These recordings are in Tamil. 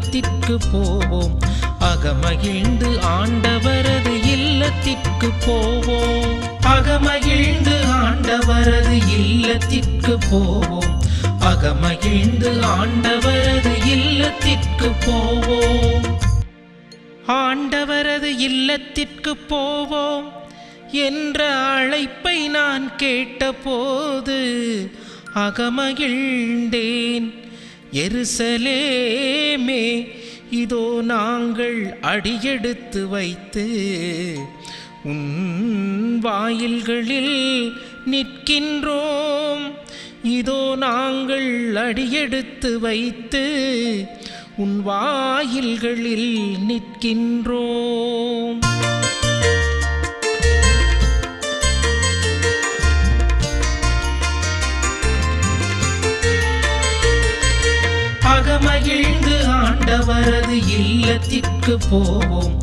இல்லத்திற்கு போவோம். அகமகிழ்ந்து ஆண்டவரது இல்லத்திற்கு போவோம். அகமகிழ்ந்து ஆண்டவரது இல்லத்திற்கு போவோம். அகமகிழ்ந்து ஆண்டவரது இல்லத்திற்கு போவோம். ஆண்டவரது இல்லத்திற்கு போவோம் என்ற அழைப்பை நான் கேட்டபோது அகமகிழ்ந்தேன். எருசலேமே, இதோ நாங்கள் அடியெடுத்து வைத்து உன் வாயில்களில் நிற்கின்றோம். இதோ நாங்கள் அடியெடுத்து வைத்து உன் வாயில்களில் நிற்கின்றோம். அகமகிழ்ந்து ஆண்டவரது இல்லத்திற்கு போவோம்.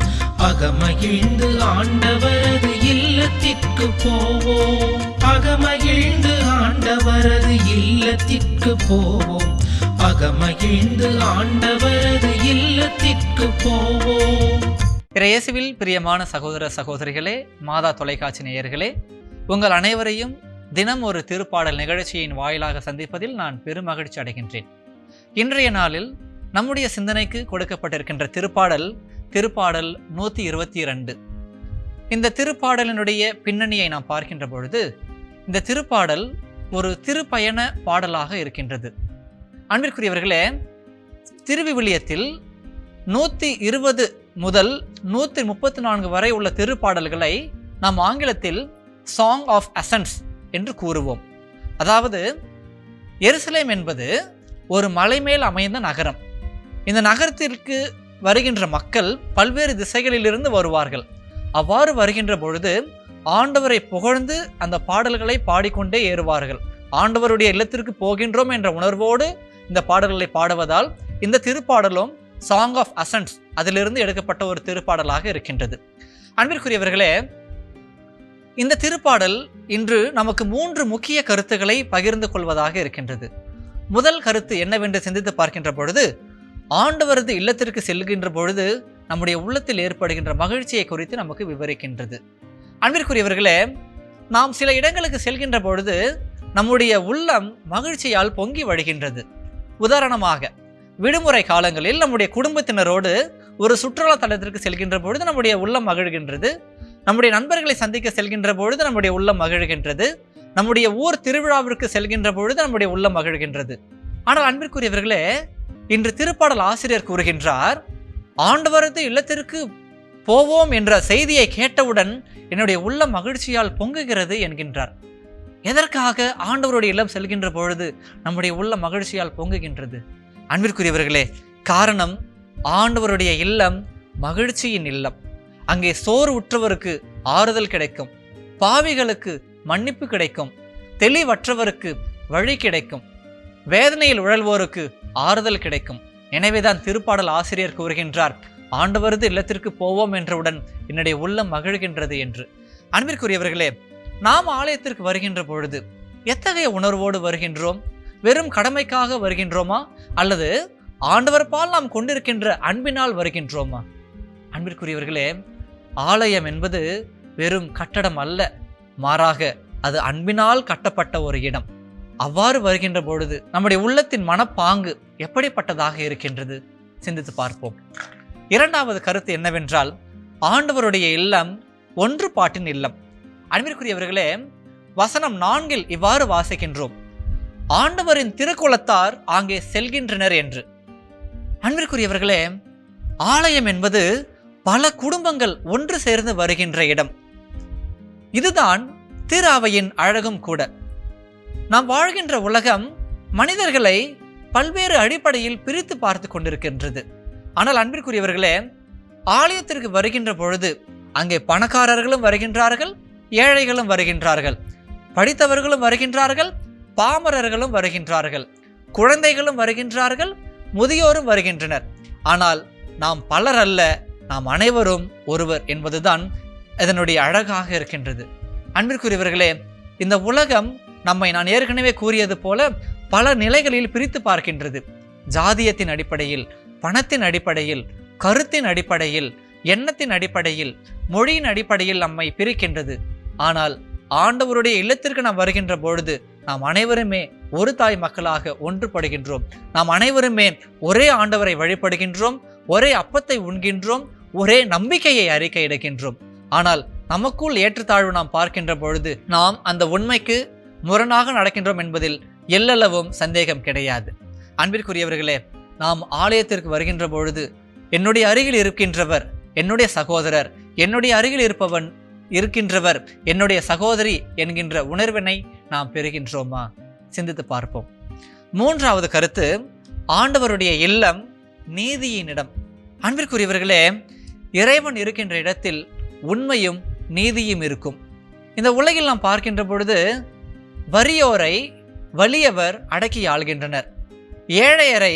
அகமகிழ்ந்து ஆண்டவரது இல்லத்திற்கு போவோம். அகமகிழ்ந்து ஆண்டவரது இல்லத்திற்கு போவோம். அகமகிழ்ந்து ஆண்டவரது இல்லத்திற்கு போவோம். இயேசுவில் பிரியமான சகோதர சகோதரிகளே, மாதா தொலைக்காட்சி நேயர்களே, உங்கள் அனைவரையும் தினம் ஒரு திருப்பாடல் நிகழ்ச்சியின் வாயிலாக சந்திப்பதில் நான் பெருமகிழ்ச்சி அடைகின்றேன். இன்றைய நாளில் நம்முடைய சிந்தனைக்கு கொடுக்கப்பட்டிருக்கின்ற திருப்பாடல் 122. இந்த திருப்பாடலினுடைய பின்னணியை நாம் பார்க்கின்ற பொழுது இந்த திருப்பாடல் ஒரு திருப்பயண பாடலாக இருக்கின்றது. அன்பிற்குரியவர்களே, திருவிவிலியத்தில் 120 முதல் 134 வரை உள்ள திருப்பாடல்களை நாம் ஆங்கிலத்தில் சாங் ஆஃப் அசன்ஸ் என்று கூறுவோம். அதாவது எருசலேம் என்பது ஒரு மலை மேல் அமைந்த நகரம். இந்த நகரத்திற்கு வருகின்ற மக்கள் பல்வேறு திசைகளிலிருந்து வருவார்கள். அவ்வாறு வருகின்ற பொழுது ஆண்டவரை புகழ்ந்து அந்த பாடல்களை பாடிக்கொண்டே ஏறுவார்கள். ஆண்டவருடைய இல்லத்திற்கு போகின்றோம் என்ற உணர்வோடு இந்த பாடல்களை பாடுவதால் இந்த திருப்பாடலும் சாங் ஆஃப் அசன்ஸ் அதிலிருந்து எடுக்கப்பட்ட ஒரு திருப்பாடலாக இருக்கின்றது. அன்பிற்குரியவர்களே, இந்த திருப்பாடல் இன்று நமக்கு 3 முக்கிய கருத்துக்களை பகிர்ந்து கொள்வதாக இருக்கின்றது. முதல் கருத்து என்னவென்று சிந்தித்து பார்க்கின்ற பொழுது, ஆண்டவரது இல்லத்திற்கு செல்கின்ற பொழுது நம்முடைய உள்ளத்தில் ஏற்படுகின்ற மகிழ்ச்சியை குறித்து நமக்கு விவரிக்கின்றது. அன்பிற்குரியவர்களே, நாம் சில இடங்களுக்கு செல்கின்ற பொழுது நம்முடைய உள்ளம் மகிழ்ச்சியால் பொங்கி வழிகின்றது. உதாரணமாக, விடுமுறை காலங்களில் நம்முடைய குடும்பத்தினரோடு ஒரு சுற்றுலா தலத்திற்கு செல்கின்ற பொழுது நம்முடைய உள்ளம் மகிழ்கின்றது. நம்முடைய நண்பர்களை சந்திக்க செல்கின்ற பொழுது நம்முடைய உள்ளம் மகிழ்கின்றது. நம்முடைய ஊர் திருவிழாவிற்கு செல்கின்ற பொழுது நம்முடைய உள்ளம் மகிழ்கின்றது. ஆனால் அன்பிற்குரியவர்களே, இன்று திருப்பாடல் ஆசிரியர் கூறுகின்றார், ஆண்டவரது இல்லத்திற்கு போவோம் என்ற செய்தியை கேட்டவுடன் என்னுடைய உள்ளம் மகிழ்ச்சியால் பொங்குகிறது என்கின்றார். எதற்காக ஆண்டவருடைய இல்லம் செல்கின்ற பொழுது நம்முடைய உள்ளம் மகிழ்ச்சியால் பொங்குகின்றது? அன்பிற்குரியவர்களே, காரணம் ஆண்டவருடைய இல்லம் மகிழ்ச்சியின் இல்லம். அங்கே சோறு உற்றவருக்கு ஆறுதல் கிடைக்கும், பாவிகளுக்கு மன்னிப்பு கிடைக்கும், தெளிவற்றவருக்கு வழி கிடைக்கும், வேதனையில் உழல்வோருக்கு ஆறுதல் கிடைக்கும். எனவேதான் திருப்பாடல் ஆசிரியர் கூறுகின்றார், ஆண்டவரது இல்லத்திற்கு போவோம் என்றவுடன் என்னுடைய உள்ளம் மகிழ்கின்றது என்று. அன்பிற்குரியவர்களே, நாம் ஆலயத்திற்கு வருகின்ற பொழுது எத்தகைய உணர்வோடு வருகின்றோம்? வெறும் கடமைக்காக வருகின்றோமா, அல்லது ஆண்டவர் பால் நாம் கொண்டிருக்கின்ற அன்பினால் வருகின்றோமா? அன்பிற்குரியவர்களே, ஆலயம் என்பது வெறும் கட்டடம் அல்ல, மாறாக அது அன்பினால் கட்டப்பட்ட ஒரு இடம். அவ்வாறு வருகின்ற பொழுது நம்முடைய உள்ளத்தின் மனப்பாங்கு எப்படிப்பட்டதாக இருக்கின்றது? சிந்தித்து பார்ப்போம். இரண்டாவது கருத்து என்னவென்றால், ஆண்டவருடைய இல்லம் ஒன்றுபாட்டின் இல்லம். அன்பிற்குரியவர்களே, வசனம் 4 இவ்வாறு வாசிக்கின்றோம், ஆண்டவரின் திருக்குலத்தார் அங்கே செல்கின்றனர் என்று. அன்பிற்குரியவர்களே, ஆலயம் என்பது பல குடும்பங்கள் ஒன்று சேர்ந்து வருகின்ற இடம். இதுதான் திரு அவையின் அழகும் கூட. நாம் வாழ்கின்ற உலகம் மனிதர்களை பல்வேறு அடிப்படையில் பிரித்து பார்த்து கொண்டிருக்கின்றது. ஆனால் அன்பிற்குரியவர்களே, ஆலயத்திற்கு வருகின்ற பொழுது அங்கே பணக்காரர்களும் வருகின்றார்கள், ஏழைகளும் வருகின்றார்கள், படித்தவர்களும் வருகின்றார்கள், பாமரர்களும் வருகின்றார்கள், குழந்தைகளும் வருகின்றார்கள், முதியோரும் வருகின்றனர். ஆனால் நாம் பலர் அல்ல, நாம் அனைவரும் ஒருவர் என்பதுதான் இதனுடைய அழகாக இருக்கின்றது. அன்பிற்குரியவர்களே, இந்த உலகம் நம்மை நான் ஏற்கனவே கூறியது போல பல நிலைகளில் பிரித்து பார்க்கின்றது. ஜாதியத்தின் அடிப்படையில், பணத்தின் அடிப்படையில், கருத்தின் அடிப்படையில், எண்ணத்தின் அடிப்படையில், மொழியின் அடிப்படையில் நம்மை பிரிக்கின்றது. ஆனால் ஆண்டவருடைய இல்லத்திற்கு நாம் வருகின்ற பொழுது நாம் அனைவருமே ஒரு தாய் மக்களாக ஒன்றுபடுகின்றோம். நாம் அனைவருமே ஒரே ஆண்டவரை வழிபடுகின்றோம், ஒரே அப்பத்தை உண்கின்றோம், ஒரே நம்பிக்கையை அறிக்கையிடுகின்றோம். ஆனால் நமக்குள் ஏற்றத்தாழ்வு நாம் பார்க்கின்ற பொழுது நாம் அந்த உண்மைக்கு முரணாக நடக்கின்றோம் என்பதில் எல்லளவும் சந்தேகம் கிடையாது. அன்பிற்குரியவர்களே, நாம் ஆலயத்திற்கு வருகின்ற பொழுது என்னுடைய அருகில் இருக்கின்றவர் என்னுடைய சகோதரர், என்னுடைய அருகில் இருக்கின்றவர் என்னுடைய சகோதரி என்கின்ற உணர்வினை நாம் பெறுகின்றோமா? சிந்தித்து பார்ப்போம். மூன்றாவது கருத்து, ஆண்டவருடைய இல்லம் நீதியின் இடம். அன்பிற்குரியவர்களே, இறைவன் இருக்கின்ற இடத்தில் உண்மையும் நீதியும் இருக்கும். இந்த உலகில் நாம் பார்க்கின்ற பொழுது வறியோரை வலியவர் அடக்கி ஆள்கின்றனர், ஏழையரை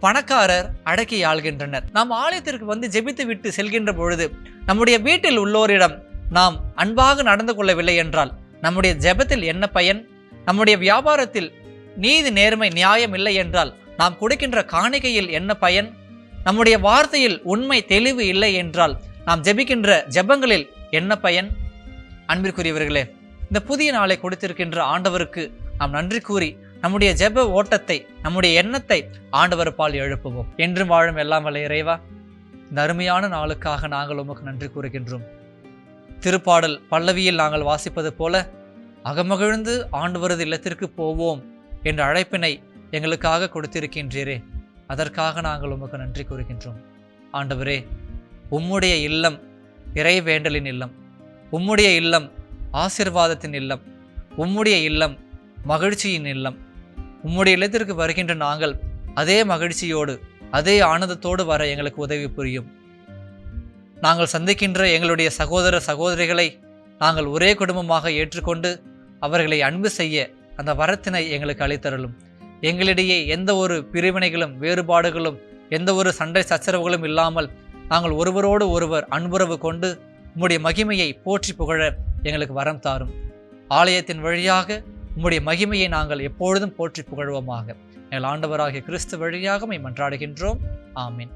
பணக்காரர் அடக்கி ஆள்கின்றனர். நாம் ஆலயத்திற்கு வந்து ஜெபித்து விட்டு செல்கின்ற பொழுது நம்முடைய வீட்டில் உள்ளோரிடம் நாம் அன்பாக நடந்து கொள்ளவில்லை என்றால் நம்முடைய ஜெபத்தில் என்ன பயன்? நம்முடைய வியாபாரத்தில் நீதி, நேர்மை, நியாயம் இல்லை என்றால் நாம் கொடுக்கின்ற காணிக்கையில் என்ன பயன்? நம்முடைய வார்த்தையில் உண்மை, தெளிவு இல்லை என்றால் நாம் ஜெபிக்கின்ற ஜெபங்களில் என்ன பயன்? அன்பிற்குரியவர்களே, இந்த புதிய நாளை கொடுத்திருக்கின்ற ஆண்டவருக்கு நாம் நன்றி கூறி நம்முடைய ஜெப ஓட்டத்தை, நம்முடைய எண்ணத்தை ஆண்டவர் பால் எழுப்புவோம். என்றும் வாழும் எல்லாம் வல்ல இறைவா, இந்த அருமையான நாளுக்காக நாங்கள் உமக்கு நன்றி கூறுகின்றோம். திருப்பாடல் பல்லவியில் நாங்கள் வாசிப்பது போல அகமகிழ்ந்து ஆண்டவரது இல்லத்திற்கு போவோம் என்ற அழைப்பினை எங்களுக்காக கொடுத்திருக்கின்றீரே, அதற்காக நாங்கள் உமக்கு நன்றி கூறுகின்றோம். ஆண்டவரே, உம்முடைய இல்லம் இறைவேண்டலின் இல்லம், உம்முடைய இல்லம் ஆசீர்வாதத்தின் இல்லம், உம்முடைய இல்லம் மகிழ்ச்சியின் இல்லம். உம்முடைய இல்லத்திற்கு வருகின்ற நாங்கள் அதே மகிழ்ச்சியோடு, அதே ஆனந்தத்தோடு வர எங்களுக்கு உதவி புரியும். நாங்கள் சந்திக்கின்ற எங்களுடைய சகோதர சகோதரிகளை நாங்கள் ஒரே குடும்பமாக ஏற்றுக்கொண்டு அவர்களை அன்பு செய்ய அந்த வரத்தினை எங்களுக்கு அளித்தருளும். எங்களிடையே எந்த ஒரு பிரிவினைகளும், வேறுபாடுகளும், எந்த ஒரு சண்டை சச்சரவுகளும் இல்லாமல் நாங்கள் ஒருவரோடு ஒருவர் அன்புறவு கொண்டு உம்முடைய மகிமையை போற்றி புகழ எங்களுக்கு வரம் தாரும். ஆலயத்தின் வழியாக உம்முடைய மகிமையை நாங்கள் எப்பொழுதும் போற்றி புகழ்வோமாக. எங்கள் ஆண்டவராகிய கிறிஸ்து வழியாக மன்றாடுகின்றோம். ஆமீன்.